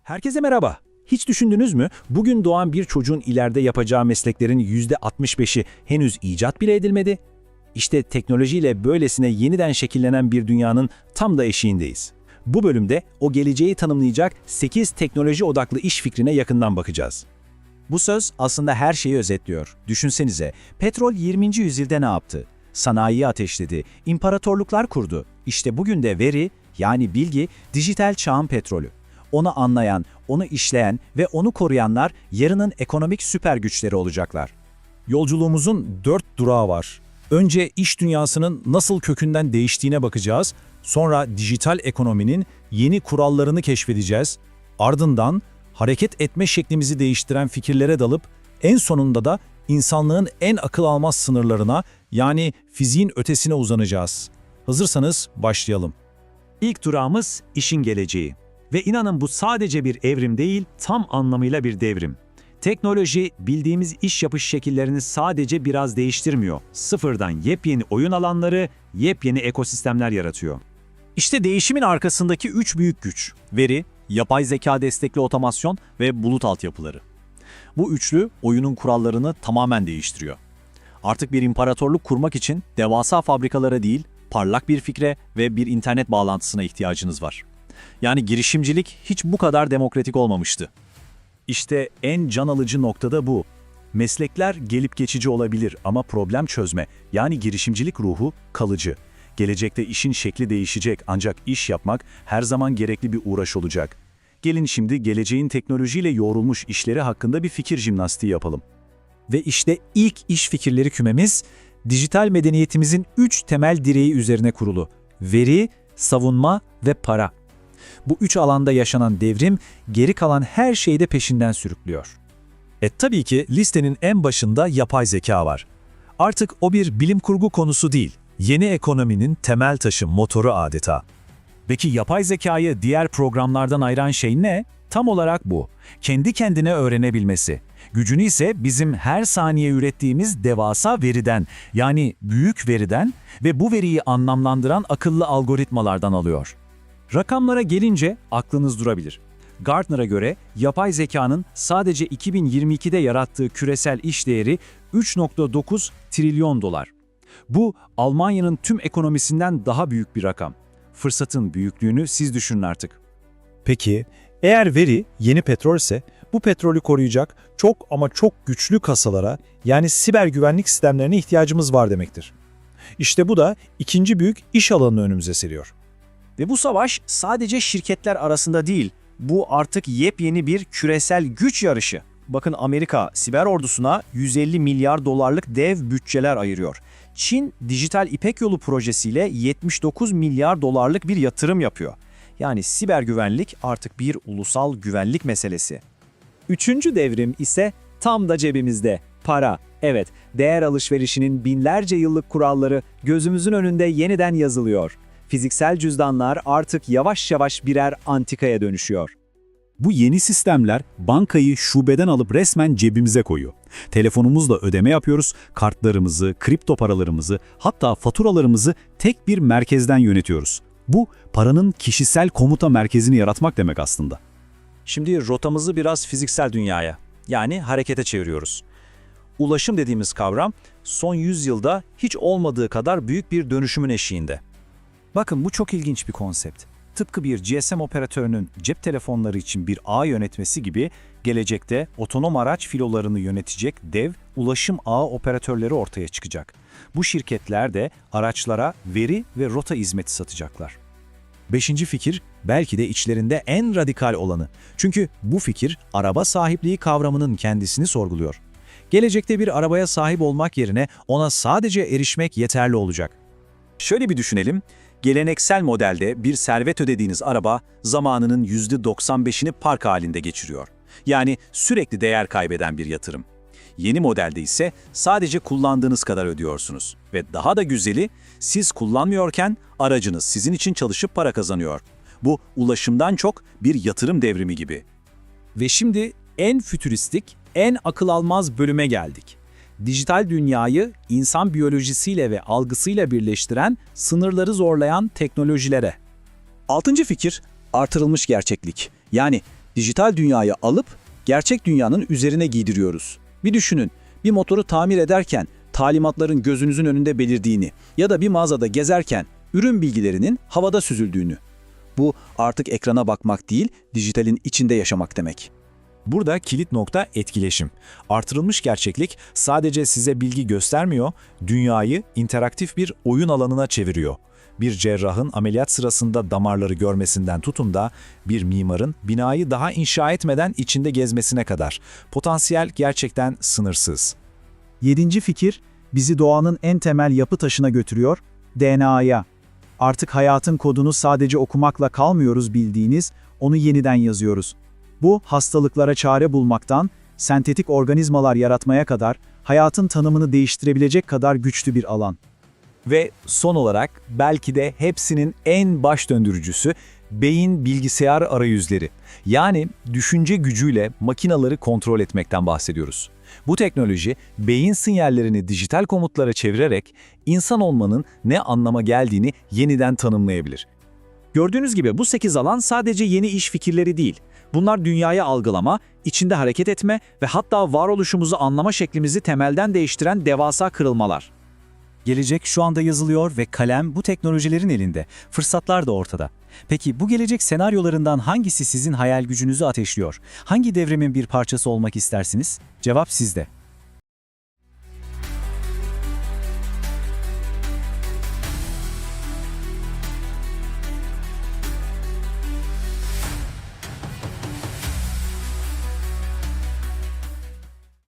Herkese merhaba. Hiç düşündünüz mü? Bugün doğan bir çocuğun ileride yapacağı mesleklerin %65'i henüz icat bile edilmedi. İşte teknolojiyle böylesine yeniden şekillenen bir dünyanın tam da eşiğindeyiz. Bu bölümde o geleceği tanımlayacak 8 teknoloji odaklı iş fikrine yakından bakacağız. Bu söz aslında her şeyi özetliyor. Düşünsenize, petrol 20. yüzyılda ne yaptı? Sanayiyi ateşledi, imparatorluklar kurdu. İşte bugün de veri, yani bilgi, dijital çağın petrolü. Onu anlayan, onu işleyen ve onu koruyanlar yarının ekonomik süper güçleri olacaklar. Yolculuğumuzun 4 durağı var. Önce iş dünyasının nasıl kökünden değiştiğine bakacağız, sonra dijital ekonominin yeni kurallarını keşfedeceğiz, ardından hareket etme şeklimizi değiştiren fikirlere dalıp en sonunda da insanlığın en akıl almaz sınırlarına, yani fiziğin ötesine uzanacağız. Hazırsanız başlayalım. İlk durağımız işin geleceği. Ve inanın bu sadece bir evrim değil, tam anlamıyla bir devrim. Teknoloji, bildiğimiz iş yapış şekillerini sadece biraz değiştirmiyor. Sıfırdan yepyeni oyun alanları, yepyeni ekosistemler yaratıyor. İşte değişimin arkasındaki 3 büyük güç: veri, yapay zeka destekli otomasyon ve bulut altyapıları. Bu üçlü oyunun kurallarını tamamen değiştiriyor. Artık bir imparatorluk kurmak için devasa fabrikalara değil, parlak bir fikre ve bir internet bağlantısına ihtiyacınız var. Yani girişimcilik hiç bu kadar demokratik olmamıştı. İşte en can alıcı nokta da bu. Meslekler gelip geçici olabilir ama problem çözme, yani girişimcilik ruhu kalıcı. Gelecekte işin şekli değişecek ancak iş yapmak her zaman gerekli bir uğraş olacak. Gelin şimdi geleceğin teknolojiyle yoğrulmuş işleri hakkında bir fikir jimnastiği yapalım. Ve işte ilk iş fikirleri kümemiz, dijital medeniyetimizin 3 temel direği üzerine kurulu: veri, savunma ve para. Bu 3 alanda yaşanan devrim, geri kalan her şeyi de peşinden sürüklüyor. Tabii ki listenin en başında yapay zeka var. Artık o bir bilim kurgu konusu değil, yeni ekonominin temel taşı, motoru adeta. Peki yapay zekayı diğer programlardan ayıran şey ne? Tam olarak bu. Kendi kendine öğrenebilmesi. Gücünü ise bizim her saniye ürettiğimiz devasa veriden, yani büyük veriden ve bu veriyi anlamlandıran akıllı algoritmalardan alıyor. Rakamlara gelince aklınız durabilir. Gartner'a göre yapay zekanın sadece 2022'de yarattığı küresel iş değeri 3,9 trilyon dolar. Bu Almanya'nın tüm ekonomisinden daha büyük bir rakam. Fırsatın büyüklüğünü siz düşünün artık. Peki, eğer veri yeni petrol ise bu petrolü koruyacak çok ama çok güçlü kasalara, yani siber güvenlik sistemlerine ihtiyacımız var demektir. İşte bu da ikinci büyük iş alanını önümüze seriyor. Ve bu savaş sadece şirketler arasında değil, bu artık yepyeni bir küresel güç yarışı. Bakın, Amerika siber ordusuna 150 milyar dolarlık dev bütçeler ayırıyor. Çin, Dijital İpek Yolu projesiyle 79 milyar dolarlık bir yatırım yapıyor. Yani siber güvenlik artık bir ulusal güvenlik meselesi. Üçüncü devrim ise tam da cebimizde. Para. Evet, değer alışverişinin binlerce yıllık kuralları gözümüzün önünde yeniden yazılıyor. Fiziksel cüzdanlar artık yavaş yavaş birer antikaya dönüşüyor. Bu yeni sistemler bankayı şubeden alıp resmen cebimize koyuyor. Telefonumuzla ödeme yapıyoruz, kartlarımızı, kripto paralarımızı, hatta faturalarımızı tek bir merkezden yönetiyoruz. Bu paranın kişisel komuta merkezini yaratmak demek aslında. Şimdi rotamızı biraz fiziksel dünyaya, yani harekete çeviriyoruz. Ulaşım dediğimiz kavram son 100 yılda hiç olmadığı kadar büyük bir dönüşümün eşiğinde. Bakın, bu çok ilginç bir konsept. Tıpkı bir GSM operatörünün cep telefonları için bir ağ yönetmesi gibi, gelecekte otonom araç filolarını yönetecek dev ulaşım ağı operatörleri ortaya çıkacak. Bu şirketler de araçlara veri ve rota hizmeti satacaklar. Beşinci fikir belki de içlerinde en radikal olanı. Çünkü bu fikir araba sahipliği kavramının kendisini sorguluyor. Gelecekte bir arabaya sahip olmak yerine ona sadece erişmek yeterli olacak. Şöyle bir düşünelim. Geleneksel modelde bir servet ödediğiniz araba zamanının %95'ini park halinde geçiriyor. Yani sürekli değer kaybeden bir yatırım. Yeni modelde ise sadece kullandığınız kadar ödüyorsunuz. Ve daha da güzeli, siz kullanmıyorken aracınız sizin için çalışıp para kazanıyor. Bu ulaşımdan çok bir yatırım devrimi gibi. Ve şimdi en fütüristik, en akıl almaz bölüme geldik. Dijital dünyayı insan biyolojisiyle ve algısıyla birleştiren, sınırları zorlayan teknolojilere. Altıncı fikir, artırılmış gerçeklik. Yani dijital dünyayı alıp gerçek dünyanın üzerine giydiriyoruz. Bir düşünün, bir motoru tamir ederken talimatların gözünüzün önünde belirdiğini ya da bir mağazada gezerken ürün bilgilerinin havada süzüldüğünü. Bu artık ekrana bakmak değil, dijitalin içinde yaşamak demek. Burada kilit nokta etkileşim. Artırılmış gerçeklik sadece size bilgi göstermiyor, dünyayı interaktif bir oyun alanına çeviriyor. Bir cerrahın ameliyat sırasında damarları görmesinden tutun da bir mimarın binayı daha inşa etmeden içinde gezmesine kadar. Potansiyel gerçekten sınırsız. 7. fikir bizi doğanın en temel yapı taşına götürüyor, DNA'ya. Artık hayatın kodunu sadece okumakla kalmıyoruz bildiğiniz, onu yeniden yazıyoruz. Bu, hastalıklara çare bulmaktan, sentetik organizmalar yaratmaya kadar, hayatın tanımını değiştirebilecek kadar güçlü bir alan. Ve son olarak belki de hepsinin en baş döndürücüsü beyin bilgisayar arayüzleri. Yani düşünce gücüyle makinaları kontrol etmekten bahsediyoruz. Bu teknoloji beyin sinyallerini dijital komutlara çevirerek insan olmanın ne anlama geldiğini yeniden tanımlayabilir. Gördüğünüz gibi bu 8 alan sadece yeni iş fikirleri değil. Bunlar dünyayı algılama, içinde hareket etme ve hatta varoluşumuzu anlama şeklimizi temelden değiştiren devasa kırılmalar. Gelecek şu anda yazılıyor ve kalem bu teknolojilerin elinde. Fırsatlar da ortada. Peki bu gelecek senaryolarından hangisi sizin hayal gücünüzü ateşliyor? Hangi devrimin bir parçası olmak istersiniz? Cevap sizde.